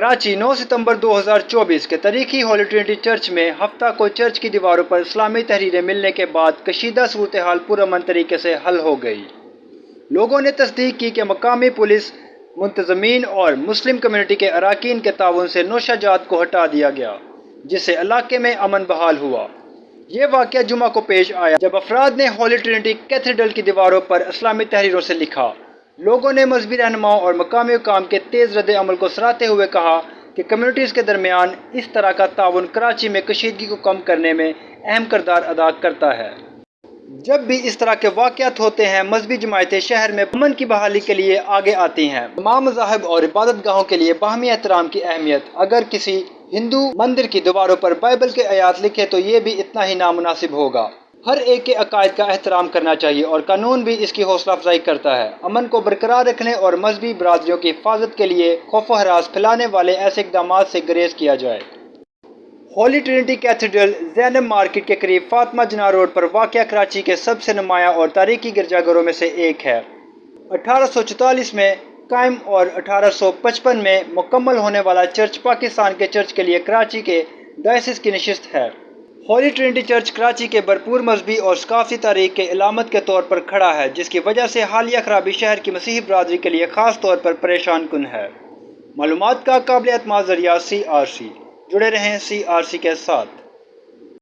کراچی 9 ستمبر 2024 کے تاریخی Holi Trinity church میں ہفتہ کو چرچ کی دیواروں پر اسلامی تحریریں ملنے کے بعد کشیدہ صورتحال پرامن طریقے سے حل ہو گئی۔ لوگوں نے تصدیق کی کہ مقامی پولیس، منتظمین اور مسلم کمیونٹی کے اراکین کے تعاون سے نوشہ جات کو ہٹا دیا گیا، جس سے علاقے میں امن بحال ہوا۔ یہ واقعہ جمعہ کو پیش آیا جب افراد نے ہولی ٹرینٹی کیتھیڈرل کی دیواروں پر اسلامی تحریروں سے لکھا۔ لوگوں نے مذہبی رہنماؤں اور مقامی حکام کے تیز رد عمل کو سراہتے ہوئے کہا کہ کمیونٹیز کے درمیان اس طرح کا تعاون کراچی میں کشیدگی کو کم کرنے میں اہم کردار ادا کرتا ہے۔ جب بھی اس طرح کے واقعات ہوتے ہیں، مذہبی جماعتیں شہر میں امن کی بحالی کے لیے آگے آتی ہیں۔ تمام مذاہب اور عبادت گاہوں کے لیے باہمی احترام کی اہمیت۔ اگر کسی ہندو مندر کی دیواروں پر بائبل کے آیات لکھے تو یہ بھی اتنا ہی نامناسب ہوگا۔ ہر ایک کے عقائد کا احترام کرنا چاہیے اور قانون بھی اس کی حوصلہ افزائی کرتا ہے۔ امن کو برقرار رکھنے اور مذہبی برادریوں کی حفاظت کے لیے خوف و ہراس پھیلانے والے ایسے اقدامات سے گریز کیا جائے۔ ہولی ٹرینٹی کیتھیڈرل زینب مارکیٹ کے قریب فاطمہ جناح روڈ پر واقع کراچی کے سب سے نمایاں اور تاریخی گرجا گھروں میں سے ایک ہے۔ 1844 میں قائم اور 1855 میں مکمل ہونے والا چرچ پاکستان کے چرچ کے لیے کراچی کے ڈائسس کی نشست ہے۔ ہولی ٹرینٹی چرچ کراچی کے بھرپور مذہبی اور ثقافتی تاریخ کے علامت کے طور پر کھڑا ہے، جس کی وجہ سے حالیہ خرابی شہر کی مسیحی برادری کے لیے خاص طور پر پریشان کن ہے۔ معلومات کا قابل اعتماد ذریعہ CRC۔ جڑے رہیں CRC کے ساتھ۔